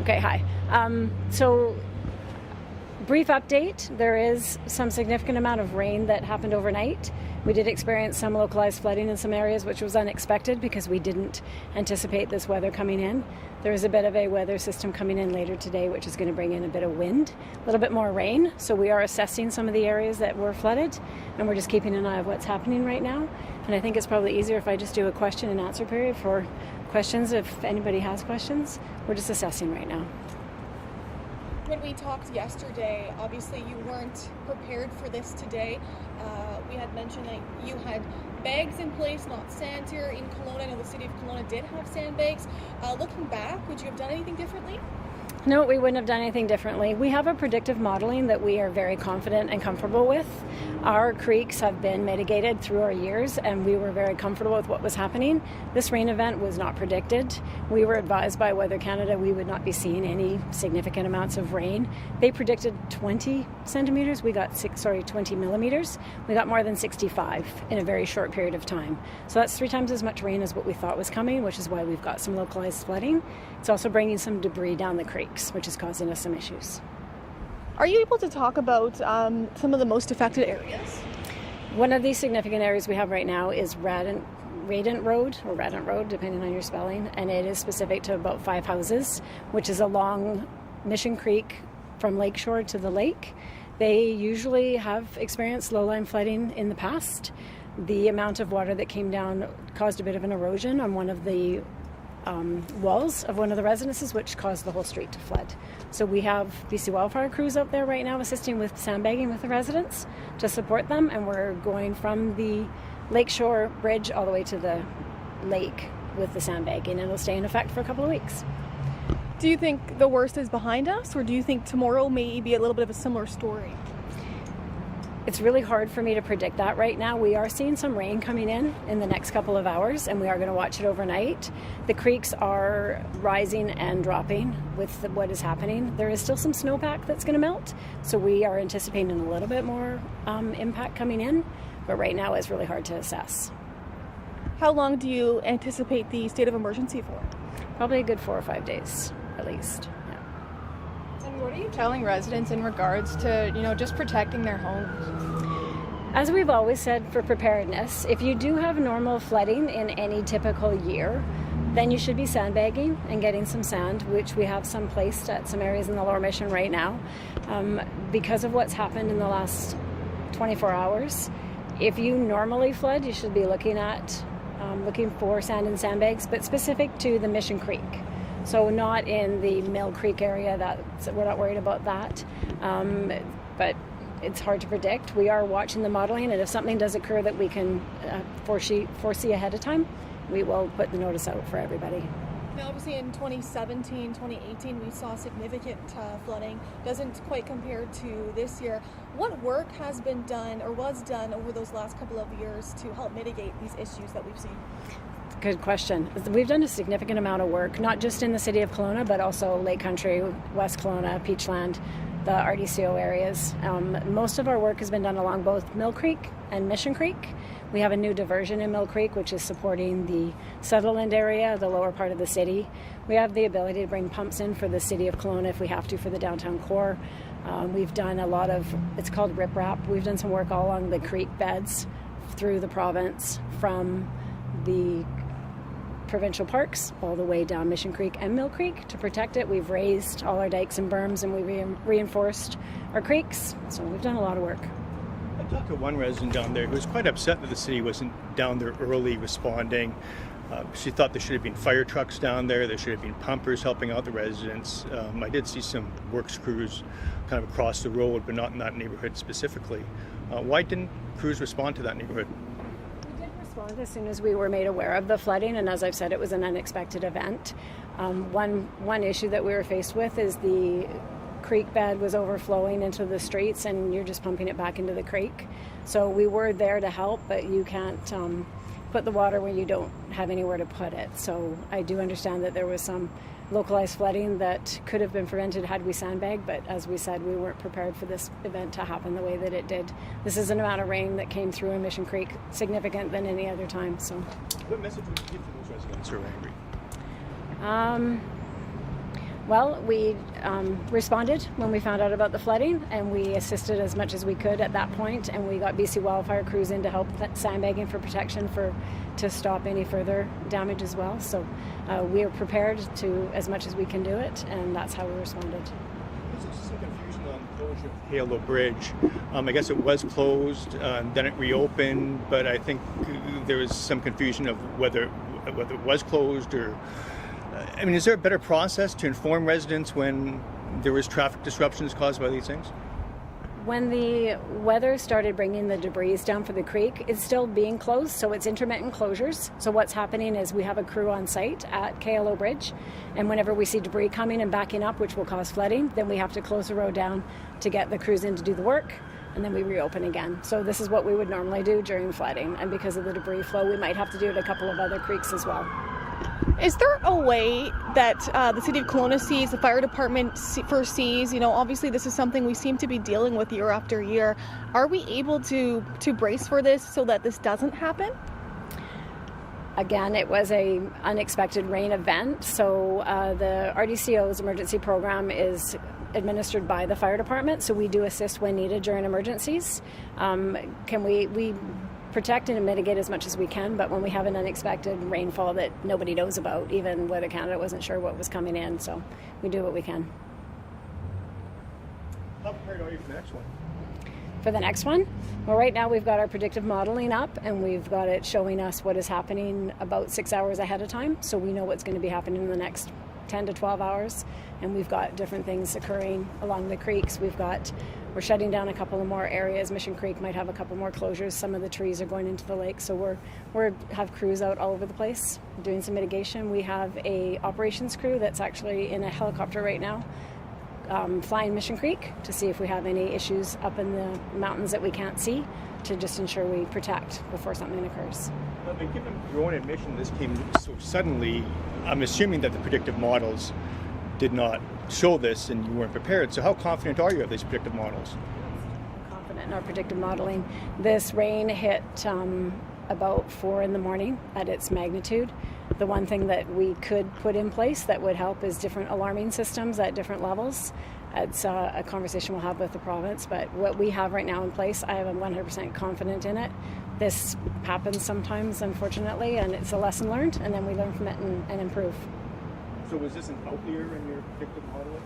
Okay, hi. So, brief update. There is some significant amount of rain that happened overnight. We did experience some localized flooding in some areas, which was unexpected because we didn't anticipate this weather coming in. There is a bit of a weather system coming in later today, which is going to bring in a bit of wind, a little bit more rain. So we are assessing some of the areas that were flooded, and we're just keeping an eye on what's happening right now. And I think it's probably easier if I just do a question and answer period for questions if anybody has questions. We're just assessing right now. When we talked yesterday, obviously you weren't prepared for this today. We had mentioned that you had bags in place, not sand here in Kelowna. I know the city of Kelowna did have sandbags. Looking back, would you have done anything differently? No, we wouldn't have done anything differently. We have a predictive modeling that we are very confident and comfortable with. Our creeks have been mitigated through our years, and we were very comfortable with what was happening. This rain event was not predicted. We were advised by Weather Canada we would not be seeing any significant amounts of rain. They predicted 20 centimeters. We got 20 millimeters. We got more than 65 in a very short period of time. So that's 3 times as much rain as what we thought was coming, which is why we've got some localized flooding. It's also bringing some debris down the creeks, which is causing us some issues. Are you able to talk about some of the most affected areas? One of these significant areas we have right now is Radant Road, depending on your spelling, and it is specific to about 5 houses, which is along Mission Creek from lakeshore to the lake. They usually have experienced low-lying flooding in the past. The amount of water that came down caused a bit of an erosion on one of the walls of one of the residences, which caused the whole street to flood. So we have BC wildfire crews out there right now assisting with sandbagging with the residents to support them, and we're going from the lakeshore bridge all the way to the lake with the sandbagging, and it'll stay in effect for a couple of weeks. Do you think the worst is behind us, or do you think tomorrow may be a little bit of a similar story? It's really hard for me to predict that right now. We are seeing some rain coming in the next couple of hours, and we are going to watch it overnight. The creeks are rising and dropping with what is happening. There is still some snowpack that's going to melt, so we are anticipating a little bit more impact coming in, but right now it's really hard to assess. How long do you anticipate the state of emergency for? Probably a good 4 or 5 days, at least. And what are you telling residents in regards to, just protecting their homes? As we've always said for preparedness, if you do have normal flooding in any typical year, then you should be sandbagging and getting some sand, which we have some placed at some areas in the Lower Mission right now. Because of what's happened in the last 24 hours, if you normally flood, you should be looking for sand and sandbags, but specific to the Mission Creek. So not in the Mill Creek area, we're not worried about that. But it's hard to predict. We are watching the modeling, and if something does occur that we can foresee ahead of time, we will put the notice out for everybody. Now, obviously in 2017, 2018, we saw significant flooding. Doesn't quite compare to this year. What work has been done or was done over those last couple of years to help mitigate these issues that we've seen? Good question. We've done a significant amount of work, not just in the city of Kelowna, but also Lake Country, West Kelowna, Peachland, the RDCO areas. Most of our work has been done along both Mill Creek and Mission Creek. We have a new diversion in Mill Creek, which is supporting the Sutherland area, the lower part of the city. We have the ability to bring pumps in for the city of Kelowna if we have to for the downtown core. We've done a lot of, it's called riprap. We've done some work all along the creek beds through the province from the provincial parks all the way down Mission Creek and Mill Creek to protect it. We've raised all our dikes and berms, and we reinforced our creeks. So we've done a lot of work. I talked to one resident down there who was quite upset that the city wasn't down there early responding. She thought there should have been fire trucks down there. There should have been pumpers helping out the residents. I did see some works crews kind of across the road, but not in that neighborhood specifically. Why didn't crews respond to that neighborhood? As soon as we were made aware of the flooding, and as I've said, it was an unexpected event. One issue that we were faced with is the creek bed was overflowing into the streets, and you're just pumping it back into the creek. So we were there to help, but you can't put the water where you don't have anywhere to put it. So I do understand that there was some localized flooding that could have been prevented had we sandbagged, but as we said, we weren't prepared for this event to happen the way that it did. This is an amount of rain that came through in Mission Creek significant than any other time. So, what message would you give to those residents who are angry? Well, we responded when we found out about the flooding, and we assisted as much as we could at that point, and we got BC wildfire crews in to help sandbagging for protection to stop any further damage as well. So we are prepared to as much as we can do it, and that's how we responded. There's some confusion on the closure of Halo Bridge. I guess it was closed, then it reopened, but I think there was some confusion of whether it was closed or... I mean, is there a better process to inform residents when there was traffic disruptions caused by these things? When the weather started bringing the debris down for the creek, it's still being closed, so it's intermittent closures. So what's happening is we have a crew on site at KLO Bridge, and whenever we see debris coming and backing up, which will cause flooding, then we have to close the road down to get the crews in to do the work, and then we reopen again. So this is what we would normally do during flooding, and because of the debris flow, we might have to do it at a couple of other creeks as well. Is there a way that the city of Kelowna sees, the fire department foresees, obviously this is something we seem to be dealing with year after year. Are we able to brace for this so that this doesn't happen? Again, it was an unexpected rain event, so the RDCO's emergency program is administered by the fire department, so we do assist when needed during emergencies. We protect and mitigate as much as we can, but when we have an unexpected rainfall that nobody knows about, even Weather Canada wasn't sure what was coming in, so we do what we can. How prepared are you for the next one? For the next one? Well, right now we've got our predictive modeling up, and we've got it showing us what is happening about 6 hours ahead of time, so we know what's going to be happening in the next 10 to 12 hours, and we've got different things occurring along the creeks. We're shutting down a couple of more areas. Mission Creek might have a couple more closures. Some of the trees are going into the lake, so we have crews out all over the place doing some mitigation. We have a operations crew that's actually in a helicopter right now, flying Mission Creek to see if we have any issues up in the mountains that we can't see, to just ensure we protect before something occurs. But given your own admission, this came so suddenly, I'm assuming that the predictive models did not show this and you weren't prepared. So how confident are you of these predictive models? I'm confident in our predictive modeling. This rain hit about 4 in the morning at its magnitude. The one thing that we could put in place that would help is different alarming systems at different levels. It's a conversation we'll have with the province, but what we have right now in place, I am 100% confident in it. This happens sometimes, unfortunately, and it's a lesson learned, and then we learn from it and improve. So was this an outlier in your predictive modeling?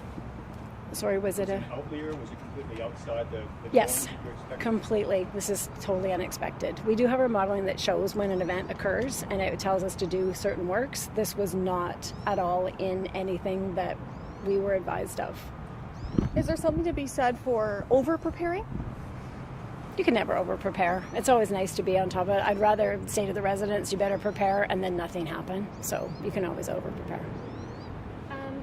Sorry, was it an outlier? Was it completely outside the Yes, norm you expected? completely. This is totally unexpected. We do have our modeling that shows when an event occurs, and it tells us to do certain works. This was not at all in anything that we were advised of. Is there something to be said for over-preparing? You can never over-prepare. It's always nice to be on top of it. I'd rather say to the residents, you better prepare, and then nothing happen. So you can always over-prepare.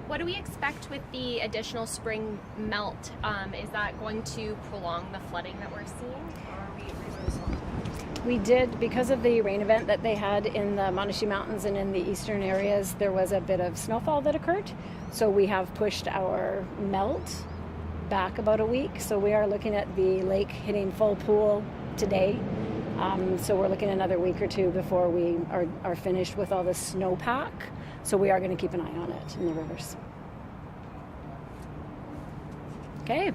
What do we expect with the additional spring melt? Is that going to prolong the flooding that we're seeing? Or are we reversing? We did, because of the rain event that they had in the Monashee Mountains and in the eastern areas, there was a bit of snowfall that occurred. So we have pushed our melt back about a week. So we are looking at the lake hitting full pool today. So we're looking at another week or two before we are finished with all the snowpack. So we are going to keep an eye on it in the rivers. Okay.